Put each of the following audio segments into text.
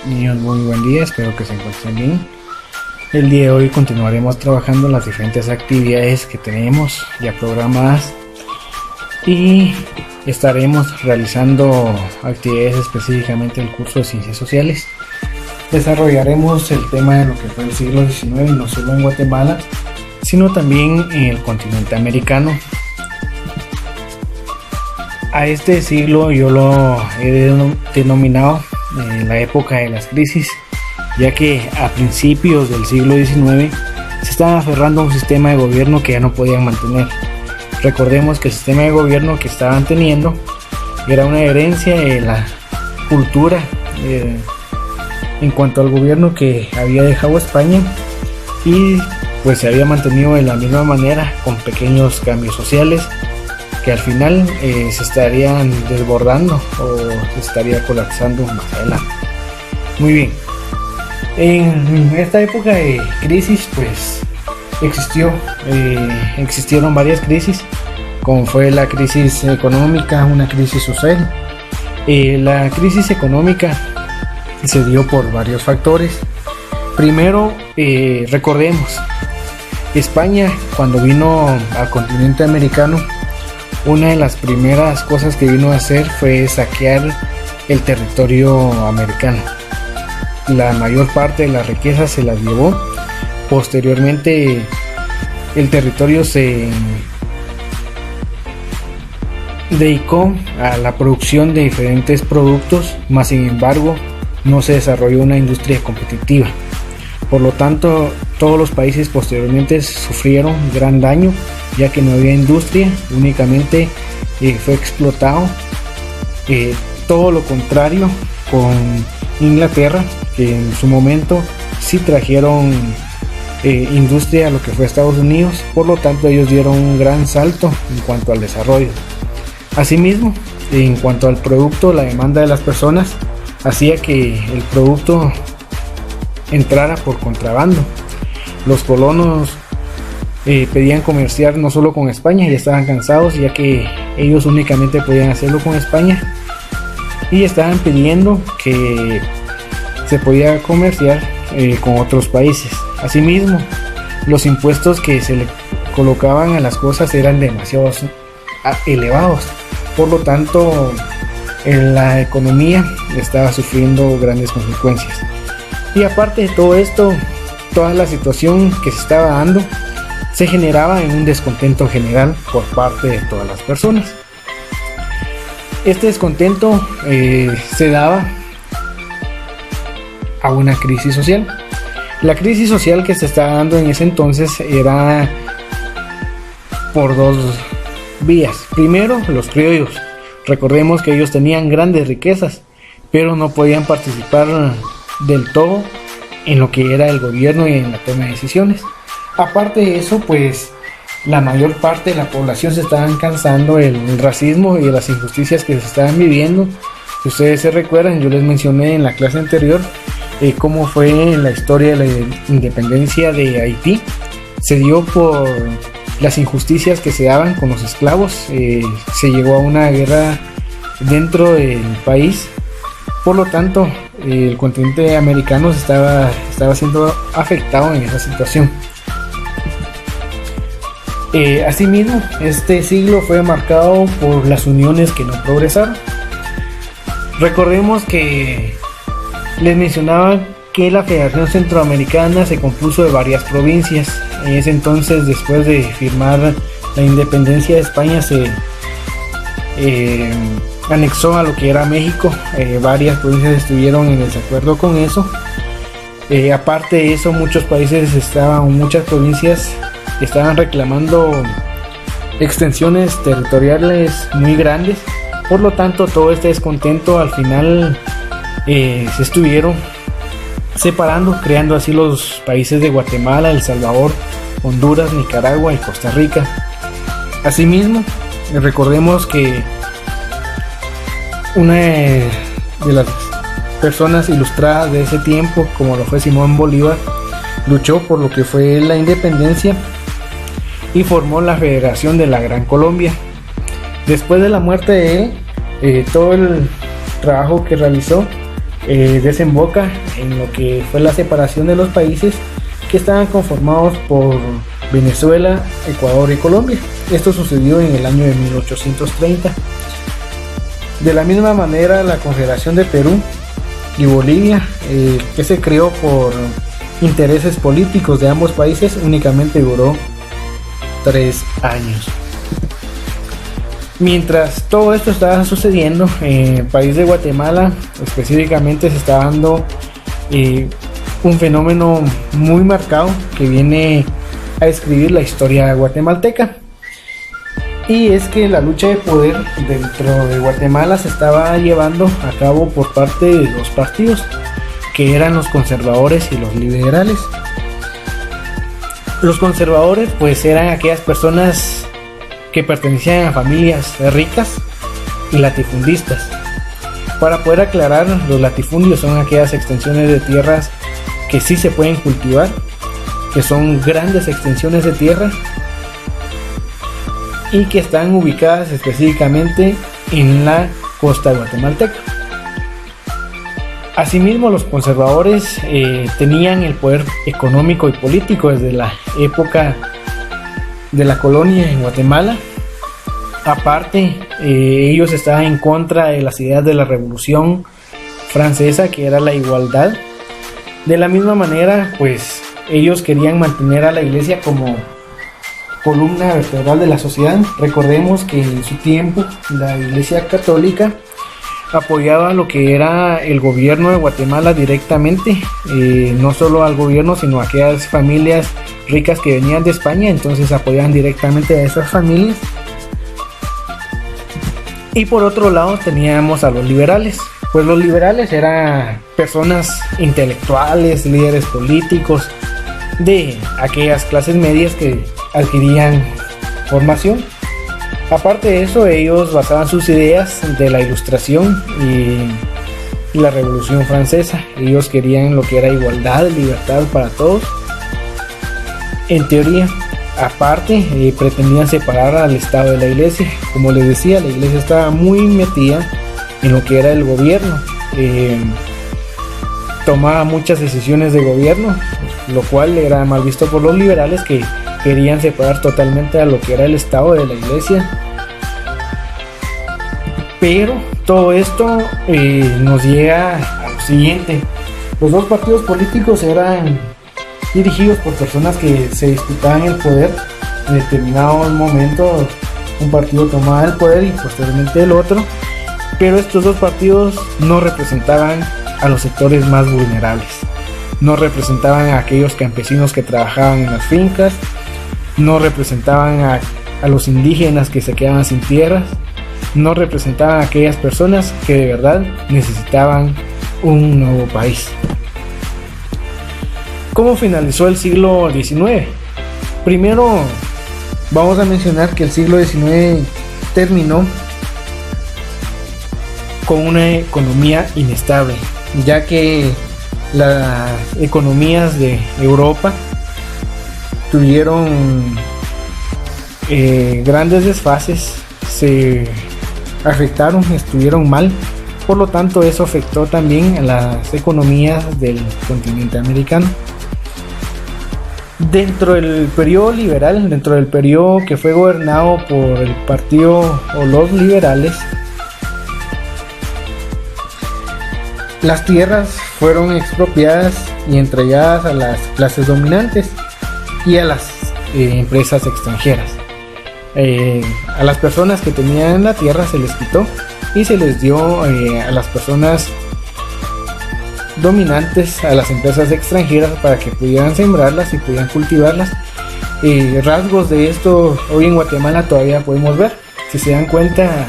Niños, muy buen día, espero que se encuentren bien. El día de hoy continuaremos trabajando en las diferentes actividades que tenemos ya programadas y estaremos realizando actividades específicamente del curso de Ciencias Sociales. Desarrollaremos el tema de lo que fue el siglo XIX, no solo en Guatemala, sino también en el continente americano. A este siglo yo lo he denominado la época de las crisis, ya que a principios del siglo XIX se estaban aferrando a un sistema de gobierno que ya no podían mantener. Recordemos que el sistema de gobierno que estaban teniendo era una herencia de la cultura en cuanto al gobierno que había dejado España, y pues se había mantenido de la misma manera con pequeños cambios sociales que al final se estarían desbordando o se estaría colapsando más adelante. Muy bien, en esta época de crisis pues existieron varias crisis, como fue la crisis económica, una crisis social. La crisis económica se dio por varios factores. Primero, recordemos, España cuando vino al continente americano, una de las primeras cosas que vino a hacer fue saquear el territorio americano. La mayor parte de las riquezas se las llevó. Posteriormente el territorio se dedicó a la producción de diferentes productos, mas sin embargo no se desarrolló una industria competitiva. Por lo tanto, todos los países posteriormente sufrieron gran daño, ya que no había industria, únicamente fue explotado. Todo lo contrario con Inglaterra, que en su momento sí trajeron industria a lo que fue Estados Unidos, por lo tanto ellos dieron un gran salto en cuanto al desarrollo. Asimismo, en cuanto al producto, la demanda de las personas hacía que el producto entrara por contrabando. Los colonos pedían comerciar no solo con España, ya estaban cansados, ya que ellos únicamente podían hacerlo con España, y estaban pidiendo que se podía comerciar con otros países. Asimismo, los impuestos que se le colocaban a las cosas eran demasiado elevados, por lo tanto la economía estaba sufriendo grandes consecuencias. Y aparte de todo esto, toda la situación que se estaba dando se generaba en un descontento general por parte de todas las personas. Este descontento se daba a una crisis social. La crisis social que se estaba dando en ese entonces era por dos vías. Primero, los criollos. Recordemos que ellos tenían grandes riquezas, pero no podían participar del todo en lo que era el gobierno y en la toma de decisiones. Aparte de eso, pues la mayor parte de la población se estaban cansando del racismo y de las injusticias que se estaban viviendo. Si ustedes se recuerdan, yo les mencioné en la clase anterior cómo fue la historia de la independencia de Haití. Se dio por las injusticias que se daban con los esclavos. Se llegó a una guerra dentro del país. Por lo tanto, el continente americano estaba siendo afectado en esa situación. Asimismo, este siglo fue marcado por las uniones que no progresaron. Recordemos que les mencionaba que la Federación Centroamericana se compuso de varias provincias. En ese entonces, después de firmar la independencia de España, se anexó a lo que era México. Varias provincias estuvieron en desacuerdo con eso. Aparte de eso, muchas provincias estaban reclamando extensiones territoriales muy grandes. Por lo tanto, todo este descontento al final se estuvieron separando, creando así los países de Guatemala, El Salvador, Honduras, Nicaragua y Costa Rica. Asimismo, recordemos que una de las personas ilustradas de ese tiempo, como lo fue Simón Bolívar, luchó por lo que fue la independencia y formó la Federación de la Gran Colombia. Después de la muerte de él, todo el trabajo que realizó desemboca en lo que fue la separación de los países que estaban conformados por Venezuela, Ecuador y Colombia. Esto sucedió en el año de 1830. De la misma manera, la Confederación de Perú y Bolivia, que se creó por intereses políticos de ambos países, únicamente duró 3 años. Mientras todo esto estaba sucediendo, en el país de Guatemala específicamente se está dando un fenómeno muy marcado que viene a describir la historia guatemalteca. Y es que la lucha de poder dentro de Guatemala se estaba llevando a cabo por parte de dos partidos, que eran los conservadores y los liberales. Los conservadores pues eran aquellas personas que pertenecían a familias ricas y latifundistas. Para poder aclarar, los latifundios son aquellas extensiones de tierras que sí se pueden cultivar, que son grandes extensiones de tierra y que están ubicadas específicamente en la costa guatemalteca. Asimismo, los conservadores tenían el poder económico y político desde la época de la colonia en Guatemala. Aparte, ellos estaban en contra de las ideas de la Revolución Francesa, que era la igualdad. De la misma manera, pues ellos querían mantener a la iglesia como columna vertebral de la sociedad. Recordemos que en su tiempo la iglesia católica apoyaba lo que era el gobierno de Guatemala directamente, no solo al gobierno, sino a aquellas familias ricas que venían de España, entonces apoyaban directamente a esas familias. Y por otro lado teníamos a los liberales. Pues los liberales eran personas intelectuales, líderes políticos de aquellas clases medias que adquirían formación. Aparte de eso, ellos basaban sus ideas de la Ilustración y la Revolución Francesa. Ellos querían lo que era igualdad, libertad para todos. En teoría, aparte, pretendían separar al Estado de la Iglesia. Como les decía, la Iglesia estaba muy metida en lo que era el gobierno. Tomaba muchas decisiones de gobierno, lo cual era mal visto por los liberales, que querían separar totalmente a lo que era el Estado de la Iglesia. Pero todo esto nos llega a lo siguiente: los dos partidos políticos eran dirigidos por personas que se disputaban el poder. En determinados momentos un partido tomaba el poder y posteriormente el otro, pero estos dos partidos no representaban a los sectores más vulnerables, no representaban a aquellos campesinos que trabajaban en las fincas, no representaban a los indígenas que se quedaban sin tierras, no representaban a aquellas personas que de verdad necesitaban un nuevo país. ¿Cómo finalizó el siglo XIX? Primero vamos a mencionar que el siglo XIX terminó con una economía inestable, ya que las economías de Europa tuvieron grandes desfases, se afectaron, estuvieron mal. Por lo tanto, eso afectó también a las economías del continente americano. Dentro del periodo liberal, dentro del periodo que fue gobernado por el partido o los liberales, las tierras fueron expropiadas y entregadas a las clases dominantes y a las empresas extranjeras. A las personas que tenían la tierra se les quitó y se les dio a las personas dominantes, a las empresas extranjeras, para que pudieran sembrarlas y pudieran cultivarlas. Rasgos de esto hoy en Guatemala todavía podemos ver. Si se dan cuenta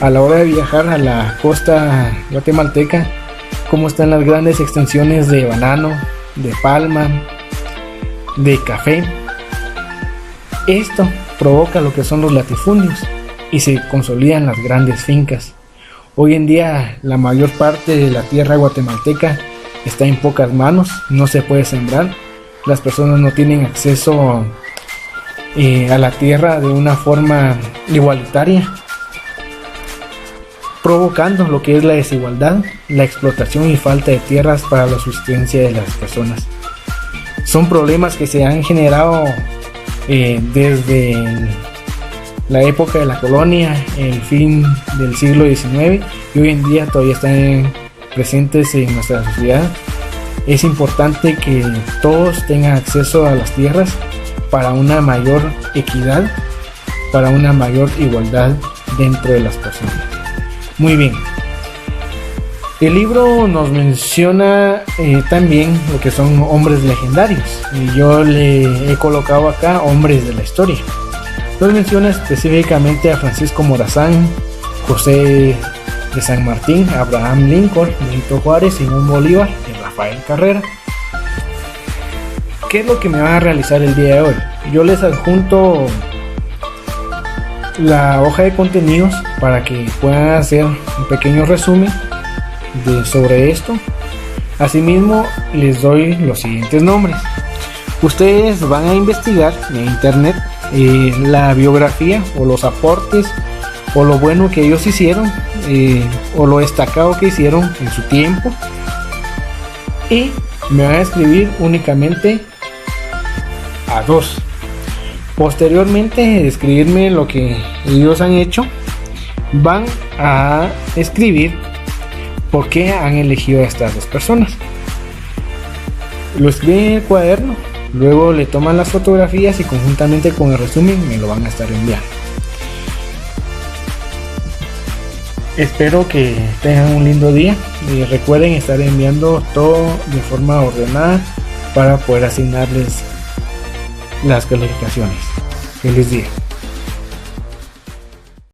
a la hora de viajar a la costa guatemalteca, cómo están las grandes extensiones de banano, de palma, de café. Esto provoca lo que son los latifundios y se consolidan las grandes fincas. Hoy en día la mayor parte de la tierra guatemalteca está en pocas manos, no se puede sembrar, las personas no tienen acceso a la tierra de una forma igualitaria. provocando lo que es la desigualdad, la explotación y falta de tierras para la subsistencia de las personas. Son problemas que se han generado desde la época de la colonia, el fin del siglo XIX, y hoy en día todavía están presentes en nuestra sociedad. Es importante que todos tengan acceso a las tierras para una mayor equidad, para una mayor igualdad dentro de las personas. Muy bien. El libro nos menciona también lo que son hombres legendarios, y yo le he colocado acá hombres de la historia. Nos menciona específicamente a Francisco Morazán, José de San Martín, Abraham Lincoln, Benito Juárez, Simón Bolívar y Rafael Carrera. ¿Qué es lo que me van a realizar el día de hoy? Yo les adjunto la hoja de contenidos para que puedan hacer un pequeño resumen sobre esto. Asimismo, les doy los siguientes nombres. Ustedes van a investigar en internet la biografía o los aportes o lo bueno que ellos hicieron o lo destacado que hicieron en su tiempo, y me van a escribir únicamente a 2. Posteriormente de escribirme lo que ellos han hecho, van a escribir por qué han elegido a estas 2 personas. Lo escriben en el cuaderno, luego le toman las fotografías y conjuntamente con el resumen me lo van a estar enviando. Espero que tengan un lindo día y recuerden estar enviando todo de forma ordenada para poder asignarles las calificaciones. Feliz día.